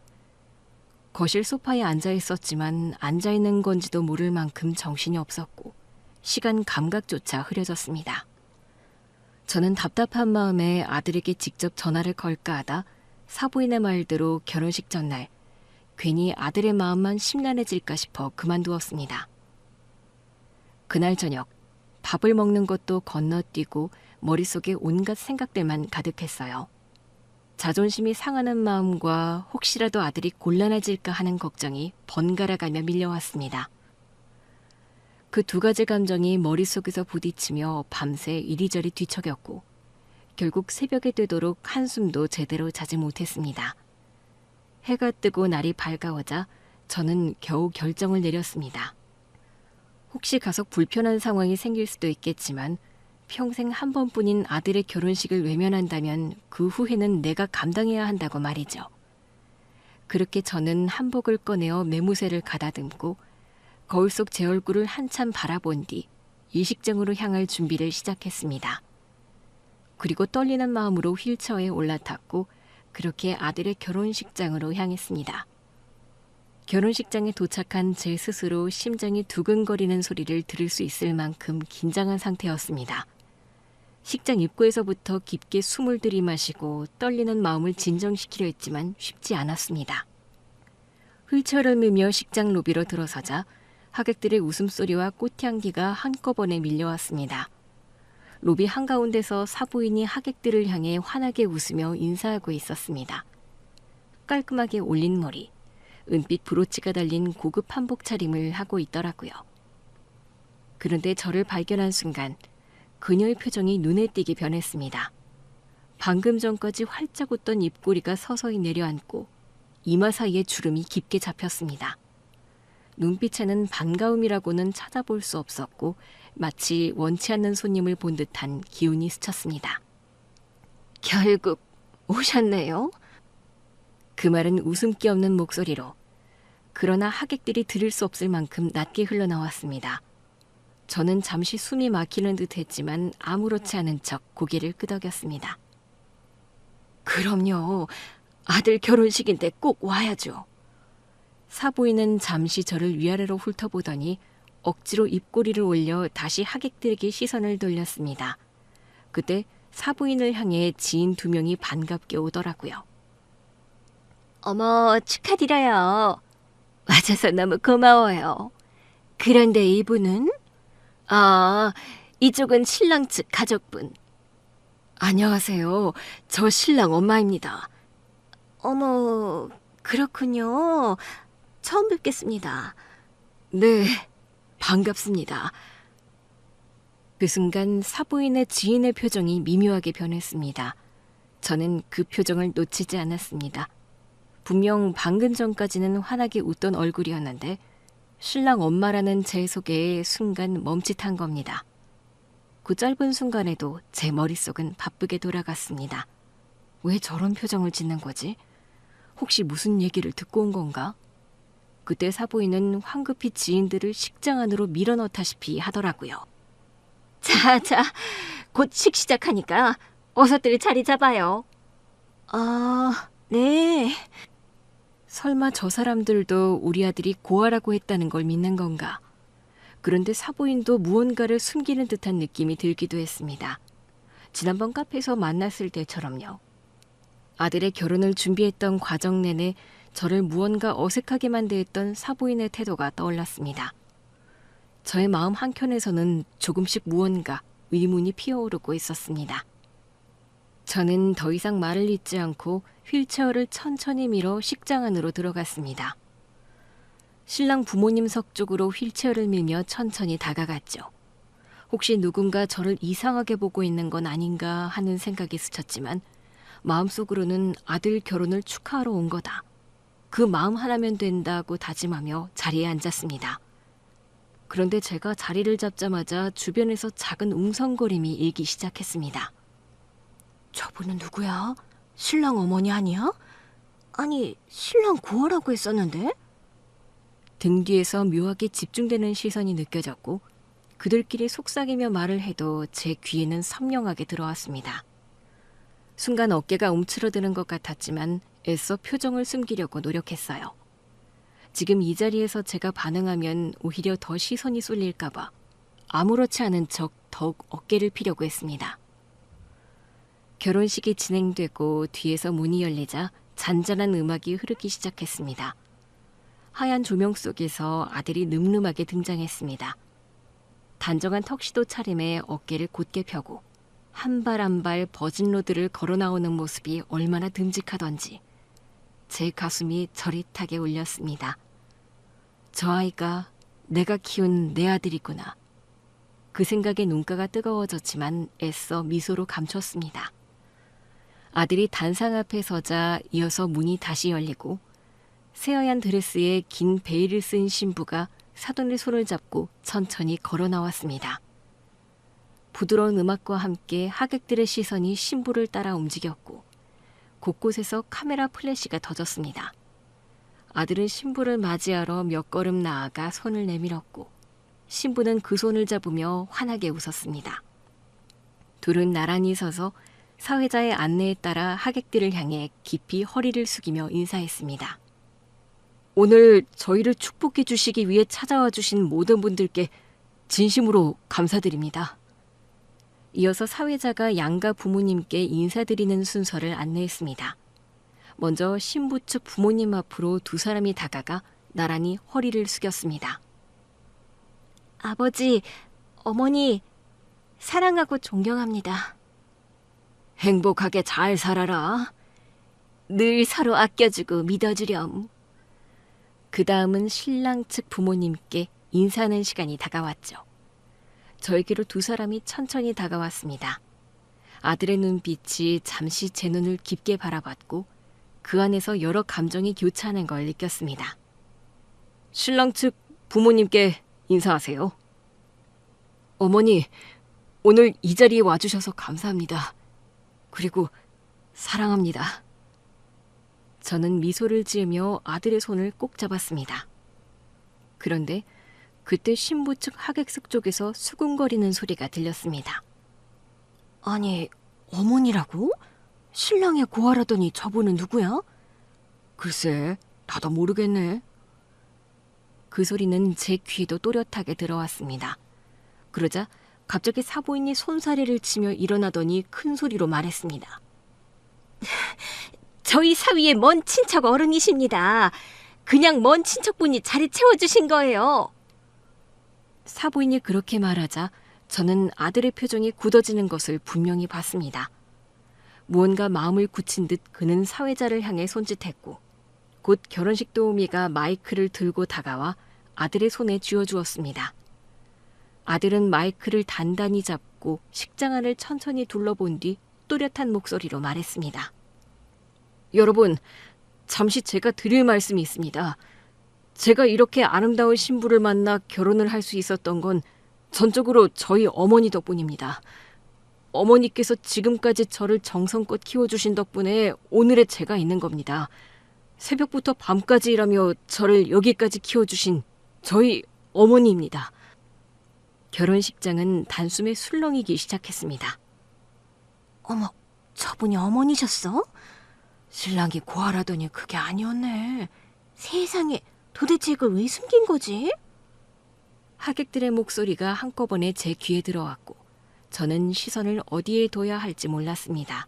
[SPEAKER 2] 거실 소파에 앉아 있었지만 앉아 있는 건지도 모를 만큼 정신이 없었고 시간 감각조차 흐려졌습니다. 저는 답답한 마음에 아들에게 직접 전화를 걸까 하다 사부인의 말대로 결혼식 전날 괜히 아들의 마음만 심란해질까 싶어 그만두었습니다. 그날 저녁 밥을 먹는 것도 건너뛰고 머릿속에 온갖 생각들만 가득했어요. 자존심이 상하는 마음과 혹시라도 아들이 곤란해질까 하는 걱정이 번갈아가며 밀려왔습니다. 그 두 가지 감정이 머릿속에서 부딪히며 밤새 이리저리 뒤척였고 결국 새벽에 되도록 한숨도 제대로 자지 못했습니다. 해가 뜨고 날이 밝아오자 저는 겨우 결정을 내렸습니다. 혹시 가서 불편한 상황이 생길 수도 있겠지만 평생 한 번뿐인 아들의 결혼식을 외면한다면 그 후회는 내가 감당해야 한다고 말이죠. 그렇게 저는 한복을 꺼내어 매무새를 가다듬고 거울 속 제 얼굴을 한참 바라본 뒤 예식장으로 향할 준비를 시작했습니다. 그리고 떨리는 마음으로 휠체어에 올라탔고 그렇게 아들의 결혼식장으로 향했습니다. 결혼식장에 도착한 제 스스로 심장이 두근거리는 소리를 들을 수 있을 만큼 긴장한 상태였습니다. 식장 입구에서부터 깊게 숨을 들이마시고 떨리는 마음을 진정시키려 했지만 쉽지 않았습니다. 휠체어를 밀며 식장 로비로 들어서자 하객들의 웃음소리와 꽃향기가 한꺼번에 밀려왔습니다. 로비 한가운데서 사부인이 하객들을 향해 환하게 웃으며 인사하고 있었습니다. 깔끔하게 올린 머리, 은빛 브로치가 달린 고급 한복 차림을 하고 있더라고요. 그런데 저를 발견한 순간 그녀의 표정이 눈에 띄게 변했습니다. 방금 전까지 활짝 웃던 입꼬리가 서서히 내려앉고 이마 사이에 주름이 깊게 잡혔습니다. 눈빛에는 반가움이라고는 찾아볼 수 없었고 마치 원치 않는 손님을 본 듯한 기운이 스쳤습니다.
[SPEAKER 1] 결국 오셨네요.
[SPEAKER 2] 그 말은 웃음기 없는 목소리로, 그러나 하객들이 들을 수 없을 만큼 낮게 흘러나왔습니다. 저는 잠시 숨이 막히는 듯 했지만 아무렇지 않은 척 고개를 끄덕였습니다.
[SPEAKER 1] 그럼요. 아들 결혼식인데 꼭 와야죠.
[SPEAKER 2] 사부인은 잠시 저를 위아래로 훑어보더니 억지로 입꼬리를 올려 다시 하객들에게 시선을 돌렸습니다. 그때 사부인을 향해 지인 2명이 반갑게 오더라고요.
[SPEAKER 1] 어머, 축하드려요. 와줘서 너무 고마워요. 그런데 이분은? 아, 이쪽은 신랑 측 가족분.
[SPEAKER 2] 안녕하세요. 저 신랑 엄마입니다.
[SPEAKER 1] 어머, 그렇군요. 처음 뵙겠습니다.
[SPEAKER 2] 네, 반갑습니다. 그 순간 사부인의 지인의 표정이 미묘하게 변했습니다. 저는 그 표정을 놓치지 않았습니다. 분명 방금 전까지는 환하게 웃던 얼굴이었는데 신랑 엄마라는 제 소개에 순간 멈칫한 겁니다. 그 짧은 순간에도 제 머릿속은 바쁘게 돌아갔습니다. 왜 저런 표정을 짓는 거지? 혹시 무슨 얘기를 듣고 온 건가? 그때 사부인은 황급히 지인들을 식장 안으로 밀어넣다시피 하더라고요.
[SPEAKER 1] 자, 곧 식 시작하니까 어서들 자리 잡아요. 아, 네.
[SPEAKER 2] 설마 저 사람들도 우리 아들이 고아라고 했다는 걸 믿는 건가? 그런데 사부인도 무언가를 숨기는 듯한 느낌이 들기도 했습니다. 지난번 카페에서 만났을 때처럼요. 아들의 결혼을 준비했던 과정 내내 저를 무언가 어색하게 만들었던 사부인의 태도가 떠올랐습니다. 저의 마음 한켠에서는 조금씩 무언가 의문이 피어오르고 있었습니다. 저는 더 이상 말을 잇지 않고 휠체어를 천천히 밀어 식장 안으로 들어갔습니다. 신랑 부모님석 쪽으로 휠체어를 밀며 천천히 다가갔죠. 혹시 누군가 저를 이상하게 보고 있는 건 아닌가 하는 생각이 스쳤지만 마음속으로는 아들 결혼을 축하하러 온 거다. 그 마음 하나면 된다고 다짐하며 자리에 앉았습니다. 그런데 제가 자리를 잡자마자 주변에서 작은 웅성거림이 일기 시작했습니다.
[SPEAKER 1] 저분은 누구야? 신랑 어머니 아니야? 아니, 신랑 구하라고 했었는데?
[SPEAKER 2] 등 뒤에서 묘하게 집중되는 시선이 느껴졌고 그들끼리 속삭이며 말을 해도 제 귀에는 선명하게 들어왔습니다. 순간 어깨가 움츠러드는 것 같았지만 애써 표정을 숨기려고 노력했어요. 지금 이 자리에서 제가 반응하면 오히려 더 시선이 쏠릴까 봐 아무렇지 않은 척 더욱 어깨를 피려고 했습니다. 결혼식이 진행되고 뒤에서 문이 열리자 잔잔한 음악이 흐르기 시작했습니다. 하얀 조명 속에서 아들이 늠름하게 등장했습니다. 단정한 턱시도 차림에 어깨를 곧게 펴고 한 발 한 발 버진로드를 걸어 나오는 모습이 얼마나 듬직하던지 제 가슴이 저릿하게 울렸습니다. 저 아이가 내가 키운 내 아들이구나. 그 생각에 눈가가 뜨거워졌지만 애써 미소로 감췄습니다. 아들이 단상 앞에 서자 이어서 문이 다시 열리고 새하얀 드레스에 긴 베일을 쓴 신부가 사돈의 손을 잡고 천천히 걸어 나왔습니다. 부드러운 음악과 함께 하객들의 시선이 신부를 따라 움직였고 곳곳에서 카메라 플래시가 터졌습니다. 아들은 신부를 맞이하러 몇 걸음 나아가 손을 내밀었고 신부는 그 손을 잡으며 환하게 웃었습니다. 둘은 나란히 서서 사회자의 안내에 따라 하객들을 향해 깊이 허리를 숙이며 인사했습니다. 오늘 저희를 축복해 주시기 위해 찾아와 주신 모든 분들께 진심으로 감사드립니다. 이어서 사회자가 양가 부모님께 인사드리는 순서를 안내했습니다. 먼저 신부 측 부모님 앞으로 두 사람이 다가가 나란히 허리를 숙였습니다.
[SPEAKER 1] 아버지, 어머니,
[SPEAKER 3] 사랑하고 존경합니다.
[SPEAKER 2] 행복하게 잘 살아라.
[SPEAKER 3] 늘 서로 아껴주고 믿어주렴.
[SPEAKER 2] 그 다음은 신랑 측 부모님께 인사하는 시간이 다가왔죠. 저에게로 두 사람이 천천히 다가왔습니다. 아들의 눈빛이 잠시 제 눈을 깊게 바라봤고 그 안에서 여러 감정이 교차하는 걸 느꼈습니다. 신랑 측 부모님께 인사하세요. 어머니, 오늘 이 자리에 와주셔서 감사합니다. 그리고 사랑합니다. 저는 미소를 지으며 아들의 손을 꼭 잡았습니다. 그런데 그때 신부 측 하객석 쪽에서 수군거리는 소리가 들렸습니다.
[SPEAKER 3] 아니, 어머니라고? 신랑의 고아라더니 저분은 누구야?
[SPEAKER 2] 글쎄, 나도 모르겠네. 그 소리는 제 귀에도 또렷하게 들어왔습니다. 그러자 갑자기 사부인이 손사래를 치며 일어나더니 큰 소리로 말했습니다.
[SPEAKER 3] 저희 사위의 먼 친척 어른이십니다. 그냥 먼 친척분이 자리 채워주신 거예요.
[SPEAKER 2] 사부인이 그렇게 말하자 저는 아들의 표정이 굳어지는 것을 분명히 봤습니다. 무언가 마음을 굳힌 듯 그는 사회자를 향해 손짓했고 곧 결혼식 도우미가 마이크를 들고 다가와 아들의 손에 쥐어주었습니다. 아들은 마이크를 단단히 잡고 식장 안을 천천히 둘러본 뒤 또렷한 목소리로 말했습니다. 여러분, 잠시 제가 드릴 말씀이 있습니다. 제가 이렇게 아름다운 신부를 만나 결혼을 할 수 있었던 건 전적으로 저희 어머니 덕분입니다. 어머니께서 지금까지 저를 정성껏 키워주신 덕분에 오늘의 제가 있는 겁니다. 새벽부터 밤까지 일하며 저를 여기까지 키워주신 저희 어머니입니다. 결혼식장은 단숨에 술렁이기 시작했습니다.
[SPEAKER 3] 어머, 저분이 어머니셨어? 신랑이 고아라더니 그게 아니었네. 세상에, 도대체 이걸 왜 숨긴 거지?
[SPEAKER 2] 하객들의 목소리가 한꺼번에 제 귀에 들어왔고 저는 시선을 어디에 둬야 할지 몰랐습니다.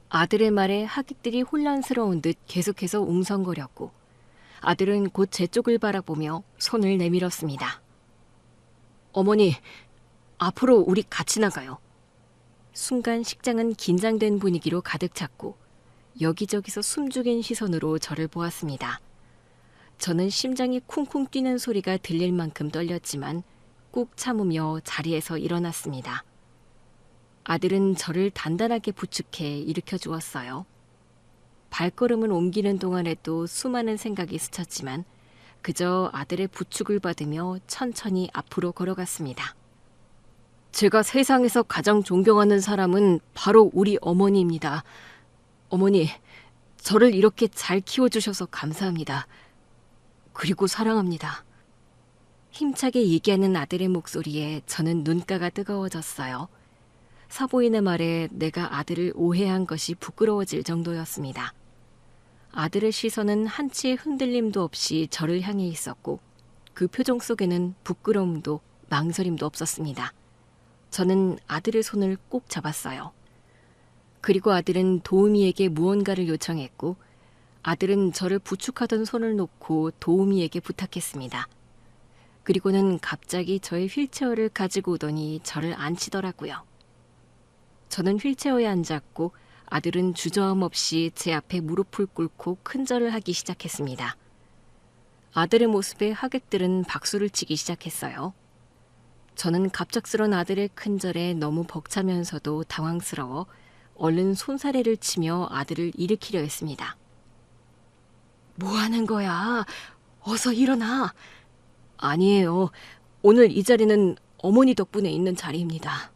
[SPEAKER 2] 아들의 말에 하객들이 혼란스러운 듯 계속해서 웅성거렸고 아들은 곧 제 쪽을 바라보며 손을 내밀었습니다. 어머니, 앞으로 우리 같이 나가요. 순간 식장은 긴장된 분위기로 가득 찼고 여기저기서 숨죽인 시선으로 저를 보았습니다. 저는 심장이 쿵쿵 뛰는 소리가 들릴 만큼 떨렸지만 꾹 참으며 자리에서 일어났습니다. 아들은 저를 단단하게 부축해 일으켜 주었어요. 발걸음을 옮기는 동안에도 수많은 생각이 스쳤지만 그저 아들의 부축을 받으며 천천히 앞으로 걸어갔습니다. 제가 세상에서 가장 존경하는 사람은 바로 우리 어머니입니다. 어머니, 저를 이렇게 잘 키워주셔서 감사합니다. 그리고 사랑합니다. 힘차게 얘기하는 아들의 목소리에 저는 눈가가 뜨거워졌어요. 사부인의 말에 내가 아들을 오해한 것이 부끄러워질 정도였습니다. 아들의 시선은 한치의 흔들림도 없이 저를 향해 있었고 그 표정 속에는 부끄러움도 망설임도 없었습니다. 저는 아들의 손을 꼭 잡았어요. 그리고 아들은 도우미에게 무언가를 요청했고 아들은 저를 부축하던 손을 놓고 도우미에게 부탁했습니다. 그리고는 갑자기 저의 휠체어를 가지고 오더니 저를 앉히더라고요. 저는 휠체어에 앉았고 아들은 주저함 없이 제 앞에 무릎을 꿇고 큰절을 하기 시작했습니다. 아들의 모습에 하객들은 박수를 치기 시작했어요. 저는 갑작스런 아들의 큰절에 너무 벅차면서도 당황스러워 얼른 손사래를 치며 아들을 일으키려 했습니다. 뭐 하는 거야? 어서 일어나. 아니에요. 오늘 이 자리는 어머니 덕분에 있는 자리입니다.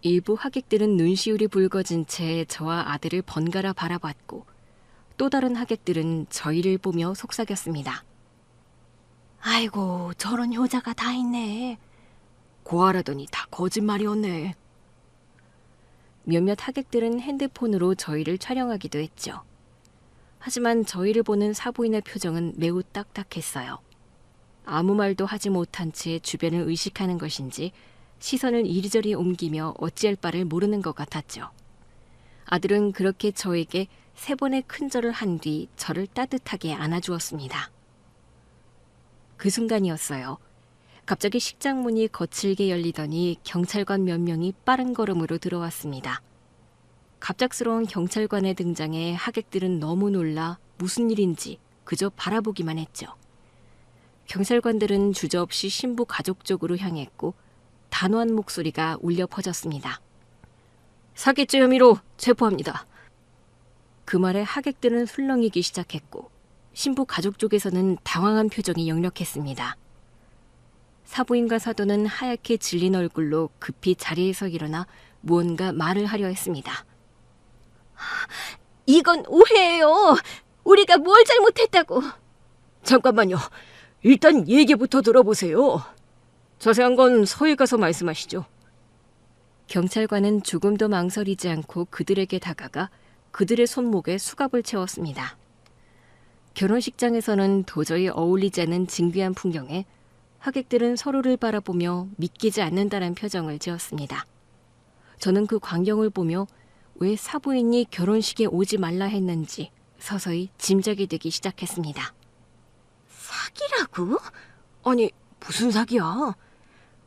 [SPEAKER 2] 일부 하객들은 눈시울이 붉어진 채 저와 아들을 번갈아 바라봤고 또 다른 하객들은 저희를 보며 속삭였습니다.
[SPEAKER 3] 아이고, 저런 효자가 다 있네.
[SPEAKER 2] 고아라더니 다 거짓말이었네. 몇몇 하객들은 핸드폰으로 저희를 촬영하기도 했죠. 하지만 저희를 보는 사부인의 표정은 매우 딱딱했어요. 아무 말도 하지 못한 채 주변을 의식하는 것인지 시선을 이리저리 옮기며 어찌할 바를 모르는 것 같았죠. 아들은 그렇게 저에게 3번의 큰절을 한 뒤 저를 따뜻하게 안아주었습니다. 그 순간이었어요. 갑자기 식장 문이 거칠게 열리더니 경찰관 몇 명이 빠른 걸음으로 들어왔습니다. 갑작스러운 경찰관의 등장에 하객들은 너무 놀라 무슨 일인지 그저 바라보기만 했죠. 경찰관들은 주저없이 신부 가족 쪽으로 향했고 단호한 목소리가 울려 퍼졌습니다. 사기죄 혐의로 체포합니다. 그 말에 하객들은 술렁이기 시작했고 신부 가족 쪽에서는 당황한 표정이 역력했습니다. 사부인과 사도는 하얗게 질린 얼굴로 급히 자리에서 일어나 무언가 말을 하려 했습니다.
[SPEAKER 3] 이건 오해예요. 우리가 뭘 잘못했다고.
[SPEAKER 2] 잠깐만요. 일단 얘기부터 들어보세요. 자세한 건 서에 가서 말씀하시죠. 경찰관은 조금도 망설이지 않고 그들에게 다가가 그들의 손목에 수갑을 채웠습니다. 결혼식장에서는 도저히 어울리지 않는 진귀한 풍경에 하객들은 서로를 바라보며 믿기지 않는다는 표정을 지었습니다. 저는 그 광경을 보며 왜 사부인이 결혼식에 오지 말라 했는지 서서히 짐작이 되기 시작했습니다.
[SPEAKER 3] 사기라고?
[SPEAKER 2] 아니, 무슨 사기야?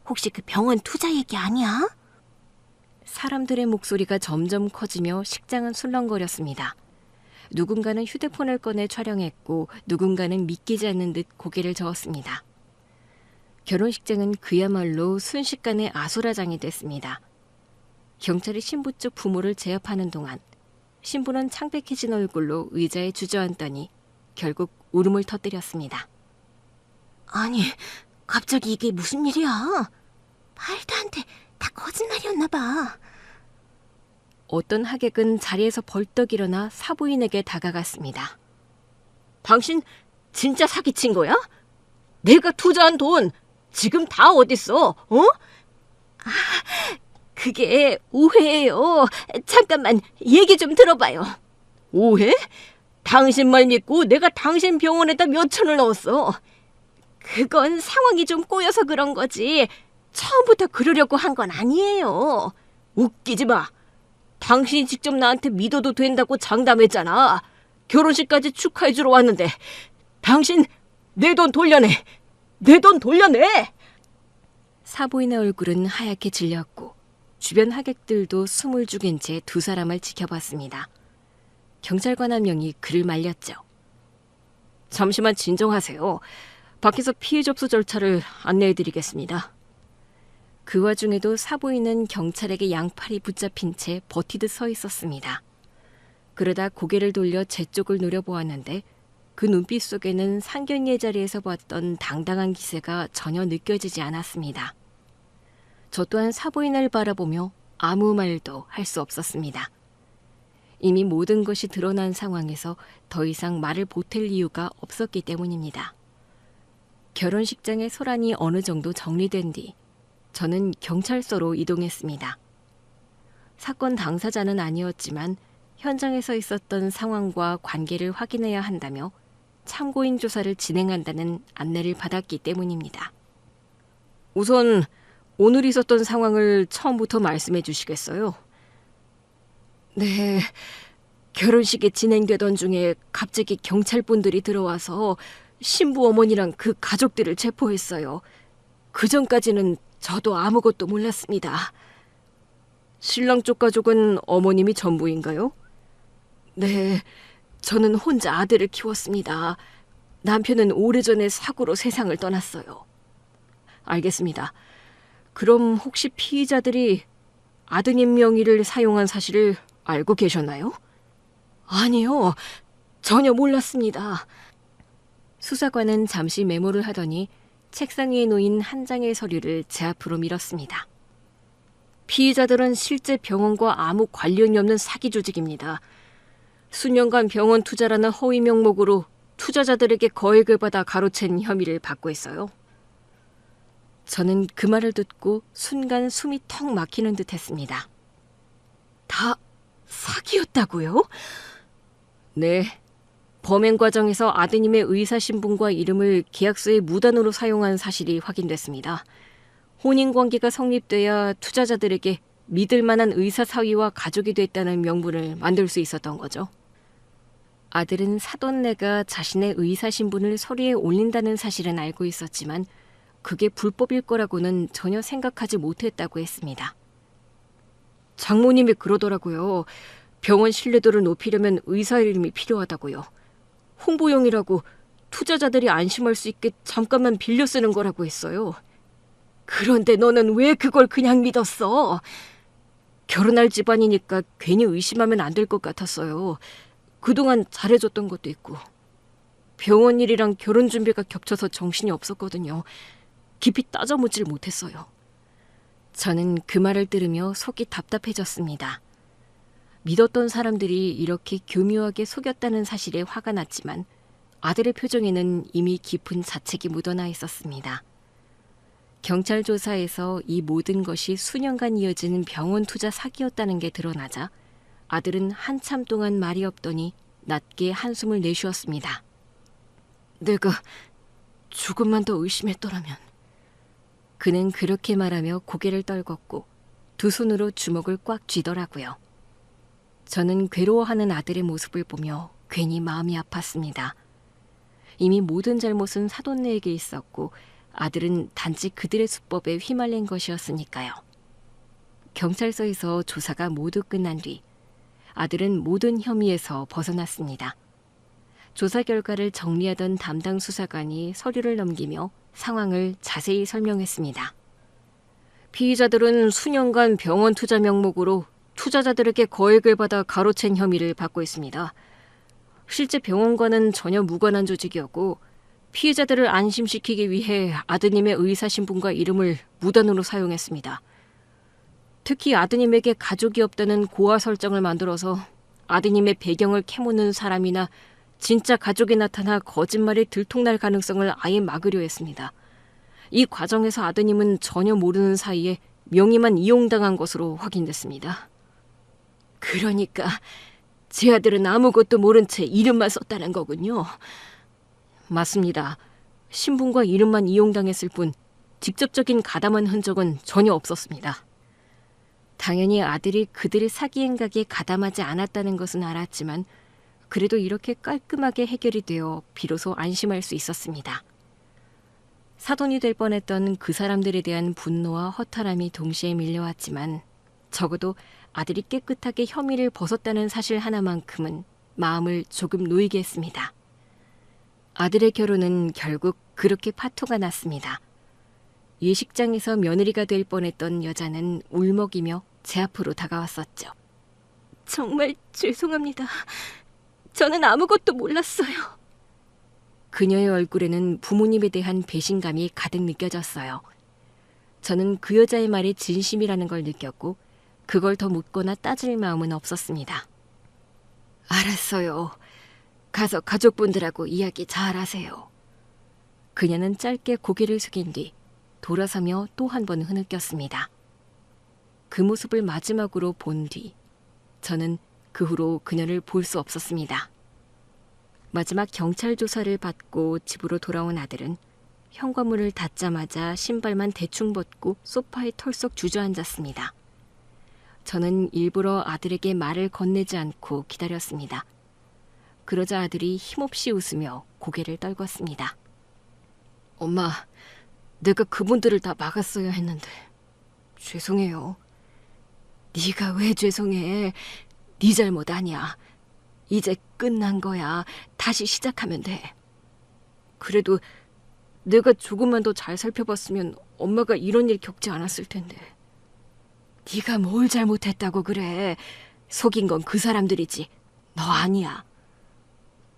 [SPEAKER 3] 혹시 그 병원 투자 얘기 아니야?
[SPEAKER 2] 사람들의 목소리가 점점 커지며 식장은 술렁거렸습니다. 누군가는 휴대폰을 꺼내 촬영했고 누군가는 믿기지 않는 듯 고개를 저었습니다. 결혼식장은 그야말로 순식간에 아수라장이 됐습니다. 경찰이 신부 쪽 부모를 제압하는 동안 신부는 창백해진 얼굴로 의자에 주저앉더니 결국 울음을 터뜨렸습니다.
[SPEAKER 3] 아니, 갑자기 이게 무슨 일이야? 말도 안 돼. 다 거짓말이었나 봐.
[SPEAKER 2] 어떤 하객은 자리에서 벌떡 일어나 사부인에게 다가갔습니다. 당신 진짜 사기친 거야? 내가 투자한 돈 지금 다 어딨어? 어?
[SPEAKER 3] 그게 오해예요. 잠깐만 얘기 좀 들어봐요.
[SPEAKER 2] 오해? 당신 말 믿고 내가 당신 병원에다 몇 천을 넣었어.
[SPEAKER 3] 그건 상황이 좀 꼬여서 그런 거지. 처음부터 그러려고 한 건 아니에요.
[SPEAKER 2] 웃기지 마. 당신이 직접 나한테 믿어도 된다고 장담했잖아. 결혼식까지 축하해주러 왔는데 당신 내 돈 돌려내. 내 돈 돌려내. 사부인의 얼굴은 하얗게 질렸고 주변 하객들도 숨을 죽인 채 두 사람을 지켜봤습니다. 경찰관 한 명이 그를 말렸죠. 잠시만 진정하세요. 밖에서 피해 접수 절차를 안내해드리겠습니다. 그 와중에도 사부인은 경찰에게 양팔이 붙잡힌 채 버티듯 서 있었습니다. 그러다 고개를 돌려 제 쪽을 노려보았는데 그 눈빛 속에는 상견례 자리에서 봤던 당당한 기세가 전혀 느껴지지 않았습니다. 저 또한 사부인을 바라보며 아무 말도 할 수 없었습니다. 이미 모든 것이 드러난 상황에서 더 이상 말을 보탤 이유가 없었기 때문입니다. 결혼식장의 소란이 어느 정도 정리된 뒤 저는 경찰서로 이동했습니다. 사건 당사자는 아니었지만 현장에서 있었던 상황과 관계를 확인해야 한다며 참고인 조사를 진행한다는 안내를 받았기 때문입니다. 우선 오늘 있었던 상황을 처음부터 말씀해 주시겠어요? 네, 결혼식이 진행되던 중에 갑자기 경찰분들이 들어와서 신부 어머니랑 그 가족들을 체포했어요. 그 전까지는 저도 아무것도 몰랐습니다. 신랑 쪽 가족은 어머님이 전부인가요? 네, 저는 혼자 아들을 키웠습니다. 남편은 오래전에 사고로 세상을 떠났어요. 알겠습니다. 그럼 혹시 피의자들이 아드님 명의를 사용한 사실을 알고 계셨나요? 아니요, 전혀 몰랐습니다. 수사관은 잠시 메모를 하더니 책상 위에 놓인 한 장의 서류를 제 앞으로 밀었습니다. 피의자들은 실제 병원과 아무 관련이 없는 사기 조직입니다. 수년간 병원 투자라는 허위 명목으로 투자자들에게 거액을 받아 가로챈 혐의를 받고 있어요. 저는 그 말을 듣고 순간 숨이 턱 막히는 듯 했습니다. 다 사기였다고요? 네. 범행 과정에서 아드님의 의사신분과 이름을 계약서에 무단으로 사용한 사실이 확인됐습니다. 혼인관계가 성립돼야 투자자들에게 믿을 만한 의사사위와 가족이 됐다는 명분을 만들 수 있었던 거죠. 아들은 사돈네가 자신의 의사신분을 서류에 올린다는 사실은 알고 있었지만 그게 불법일 거라고는 전혀 생각하지 못했다고 했습니다. 장모님이 그러더라고요. 병원 신뢰도를 높이려면 의사 이름이 필요하다고요. 홍보용이라고 투자자들이 안심할 수 있게 잠깐만 빌려 쓰는 거라고 했어요. 그런데 너는 왜 그걸 그냥 믿었어? 결혼할 집안이니까 괜히 의심하면 안 될 것 같았어요. 그동안 잘해줬던 것도 있고. 병원 일이랑 결혼 준비가 겹쳐서 정신이 없었거든요. 깊이 따져 묻질 못했어요. 저는 그 말을 들으며 속이 답답해졌습니다. 믿었던 사람들이 이렇게 교묘하게 속였다는 사실에 화가 났지만 아들의 표정에는 이미 깊은 자책이 묻어나 있었습니다. 경찰 조사에서 이 모든 것이 수년간 이어진 병원 투자 사기였다는 게 드러나자 아들은 한참 동안 말이 없더니 낮게 한숨을 내쉬었습니다. 내가 조금만 더 의심했더라면. 그는 그렇게 말하며 고개를 떨궜고 두 손으로 주먹을 꽉 쥐더라고요. 저는 괴로워하는 아들의 모습을 보며 괜히 마음이 아팠습니다. 이미 모든 잘못은 사돈네에게 있었고 아들은 단지 그들의 수법에 휘말린 것이었으니까요. 경찰서에서 조사가 모두 끝난 뒤 아들은 모든 혐의에서 벗어났습니다. 조사 결과를 정리하던 담당 수사관이 서류를 넘기며 상황을 자세히 설명했습니다. 피의자들은 수년간 병원 투자 명목으로 투자자들에게 거액을 받아 가로챈 혐의를 받고 있습니다. 실제 병원과는 전혀 무관한 조직이었고 피해자들을 안심시키기 위해 아드님의 의사신분과 이름을 무단으로 사용했습니다. 특히 아드님에게 가족이 없다는 고화 설정을 만들어서 아드님의 배경을 캐묻는 사람이나 진짜 가족이 나타나 거짓말이 들통날 가능성을 아예 막으려 했습니다. 이 과정에서 아드님은 전혀 모르는 사이에 명의만 이용당한 것으로 확인됐습니다. 그러니까 제 아들은 아무것도 모른 채 이름만 썼다는 거군요. 맞습니다. 신분과 이름만 이용당했을 뿐 직접적인 가담한 흔적은 전혀 없었습니다. 당연히 아들이 그들의 사기 행각에 가담하지 않았다는 것은 알았지만 그래도 이렇게 깔끔하게 해결이 되어 비로소 안심할 수 있었습니다. 사돈이 될 뻔했던 그 사람들에 대한 분노와 허탈함이 동시에 밀려왔지만 적어도 아들이 깨끗하게 혐의를 벗었다는 사실 하나만큼은 마음을 조금 놓이게 했습니다. 아들의 결혼은 결국 그렇게 파토가 났습니다. 예식장에서 며느리가 될 뻔했던 여자는 울먹이며 제 앞으로 다가왔었죠.
[SPEAKER 3] 정말 죄송합니다. 저는 아무것도 몰랐어요.
[SPEAKER 2] 그녀의 얼굴에는 부모님에 대한 배신감이 가득 느껴졌어요. 저는 그 여자의 말이 진심이라는 걸 느꼈고 그걸 더 묻거나 따질 마음은 없었습니다. 알았어요. 가서 가족분들하고 이야기 잘 하세요. 그녀는 짧게 고개를 숙인 뒤 돌아서며 또 한 번 흐느꼈습니다. 그 모습을 마지막으로 본 뒤 저는 그 후로 그녀를 볼 수 없었습니다. 마지막 경찰 조사를 받고 집으로 돌아온 아들은 현관문을 닫자마자 신발만 대충 벗고 소파에 털썩 주저앉았습니다. 저는 일부러 아들에게 말을 건네지 않고 기다렸습니다. 그러자 아들이 힘없이 웃으며 고개를 떨궜습니다. 엄마, 내가 그분들을 다 막았어야 했는데 죄송해요. 네가 왜 죄송해? 네 잘못 아니야. 이제 끝난 거야. 다시 시작하면 돼. 그래도 내가 조금만 더 잘 살펴봤으면 엄마가 이런 일 겪지 않았을 텐데. 네가 뭘 잘못했다고 그래. 속인 건 그 사람들이지. 너 아니야.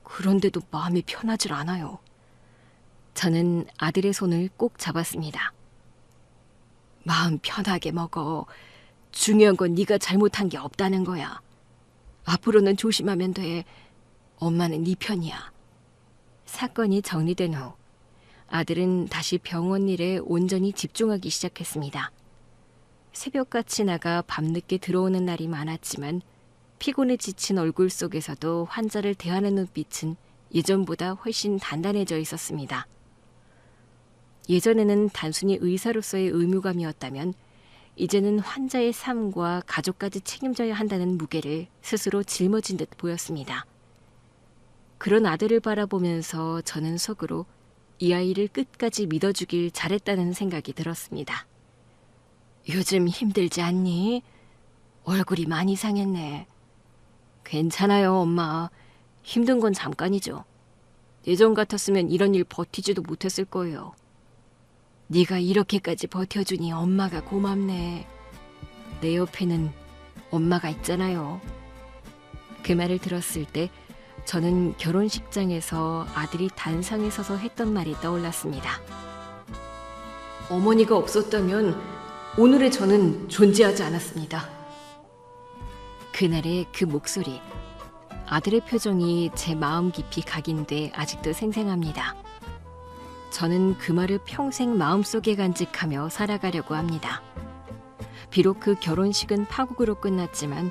[SPEAKER 2] 그런데도 마음이 편하질 않아요. 저는 아들의 손을 꼭 잡았습니다. 마음 편하게 먹어. 중요한 건 네가 잘못한 게 없다는 거야. 앞으로는 조심하면 돼. 엄마는 네 편이야. 사건이 정리된 후 아들은 다시 병원 일에 온전히 집중하기 시작했습니다. 새벽같이 나가 밤늦게 들어오는 날이 많았지만 피곤에 지친 얼굴 속에서도 환자를 대하는 눈빛은 예전보다 훨씬 단단해져 있었습니다. 예전에는 단순히 의사로서의 의무감이었다면 이제는 환자의 삶과 가족까지 책임져야 한다는 무게를 스스로 짊어진 듯 보였습니다. 그런 아들을 바라보면서 저는 속으로 이 아이를 끝까지 믿어주길 잘했다는 생각이 들었습니다. 요즘 힘들지 않니? 얼굴이 많이 상했네. 괜찮아요, 엄마. 힘든 건 잠깐이죠. 예전 같았으면 이런 일 버티지도 못했을 거예요. 네가 이렇게까지 버텨주니 엄마가 고맙네. 내 옆에는 엄마가 있잖아요. 그 말을 들었을 때 저는 결혼식장에서 아들이 단상에 서서 했던 말이 떠올랐습니다. 어머니가 없었다면 오늘의 저는 존재하지 않았습니다. 그날의 그 목소리, 아들의 표정이 제 마음 깊이 각인돼 아직도 생생합니다. 저는 그 말을 평생 마음속에 간직하며 살아가려고 합니다. 비록 그 결혼식은 파국으로 끝났지만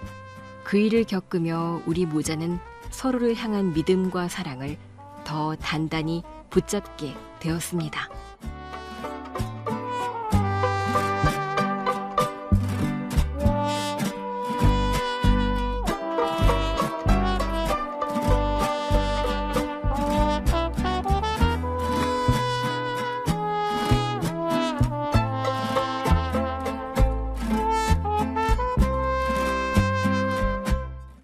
[SPEAKER 2] 그 일을 겪으며 우리 모자는 서로를 향한 믿음과 사랑을 더 단단히 붙잡게 되었습니다.